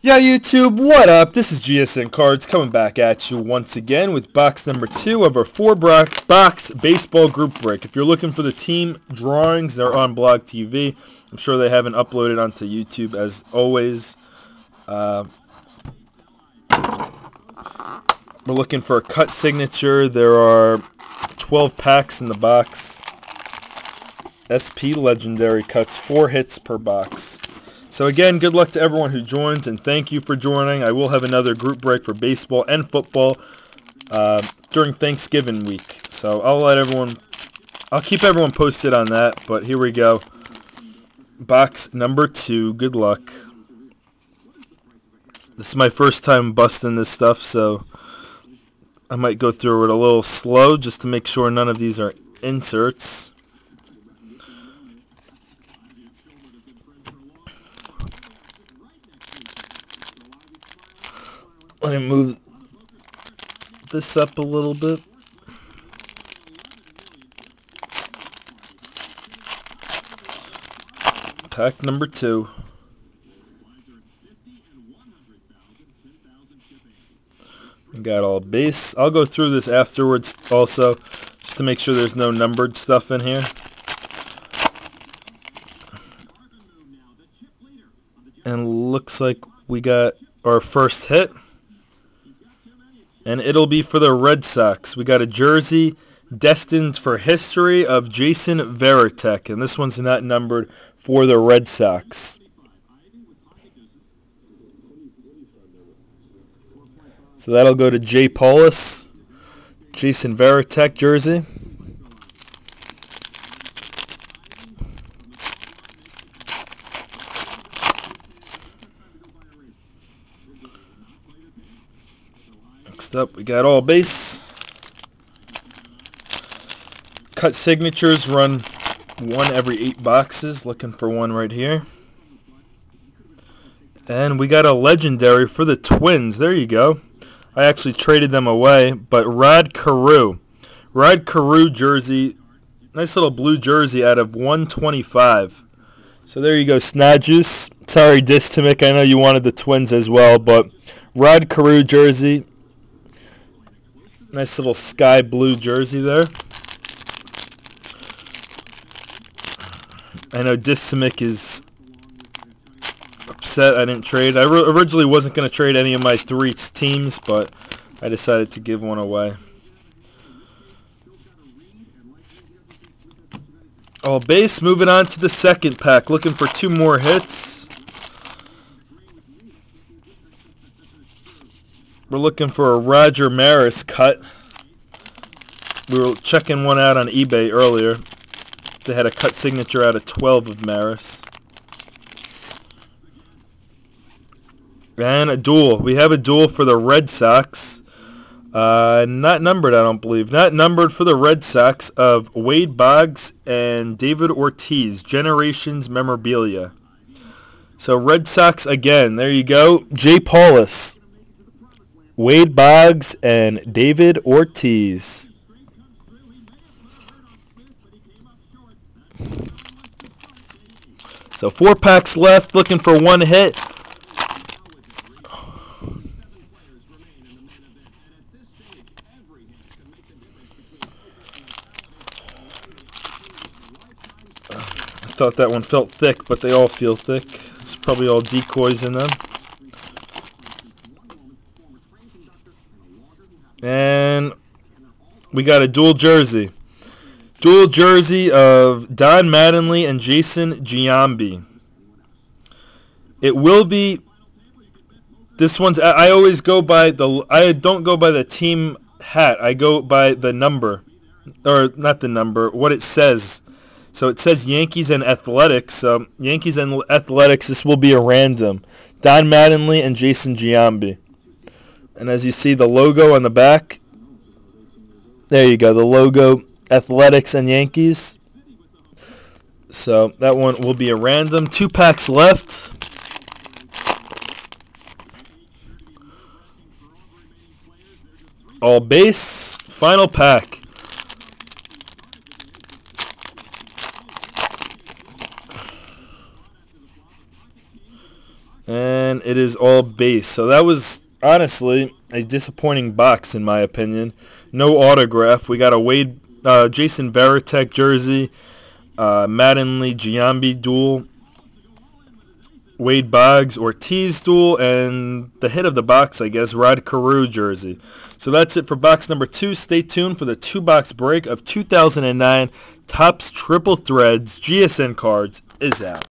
Yeah, YouTube, what up? This is Gsncards coming back at you once again with box number 2 of our 4-box baseball group break. If you're looking for the team drawings, they're on Blog TV. I'm sure they haven't uploaded onto YouTube as always. We're looking for a cut signature. There are 12 packs in the box. SP Legendary cuts, 4 hits per box. So again, good luck to everyone who joins, and thank you for joining. I will have another group break for baseball and football during Thanksgiving week. So I'll keep everyone posted on that, but here we go. Box number 2, good luck. This is my first time busting this stuff, so I might go through it a little slow just to make sure none of these are inserts. Let me move this up a little bit. Pack number 2. We got all base. I'll go through this afterwards also, just to make sure there's no numbered stuff in here. And looks like we got our first hit. And it'll be for the Red Sox. We got a jersey destined for history of Jason Varitek. And this one's not numbered for the Red Sox. So that'll go to Jay Paulus. Jason Varitek jersey. Next up, we got all base. Cut signatures run 1 every 8 boxes. Looking for one right here. And we got a legendary for the Twins. There you go. I actually traded them away, but Rod Carew. Rod Carew jersey. Nice little blue jersey out of 125. So there you go, Snodjuice. Sorry, Distimic. I know you wanted the Twins as well, but Rod Carew jersey. Nice little sky blue jersey there. I know Distimic is upset I didn't trade. I originally wasn't going to trade any of my 3 teams, but I decided to give one away. All base. Moving on to the second pack. Looking for 2 more hits. We're looking for a Roger Maris cut. We were checking one out on eBay earlier. They had a cut signature out of 12 of Maris. And a duel. We have a duel for the Red Sox. Not numbered, I don't believe. Not numbered for the Red Sox of Wade Boggs and David Ortiz. Generations Memorabilia. So Red Sox again. There you go. Jay Paulus. Wade Boggs and David Ortiz. So 4 packs left. Looking for 1 hit. I thought that one felt thick, but they all feel thick. There's probably all decoys in them. And we got a dual jersey. Dual jersey of Don Mattingly and Jason Giambi. It will be... This one's... I always go by the... I don't go by the team hat. I go by the number. Or, not the number. What it says. So it says Yankees and Athletics. So Yankees and Athletics, this will be a random. Don Mattingly and Jason Giambi. And as you see, the logo on the back. There you go. The logo, Athletics and Yankees. So that one will be a random. 2 packs left. All base. Final pack. And it is all base. So that was honestly a disappointing box in my opinion. No autograph. We got a Jason Varitek jersey, Mattingly Giambi duel, Wade Boggs Ortiz duel, and the hit of the box, I guess, Rod Carew jersey. So that's it for box number 2. Stay tuned for the 2-box break of 2009 Topps Triple Threads. GSN Cards is out.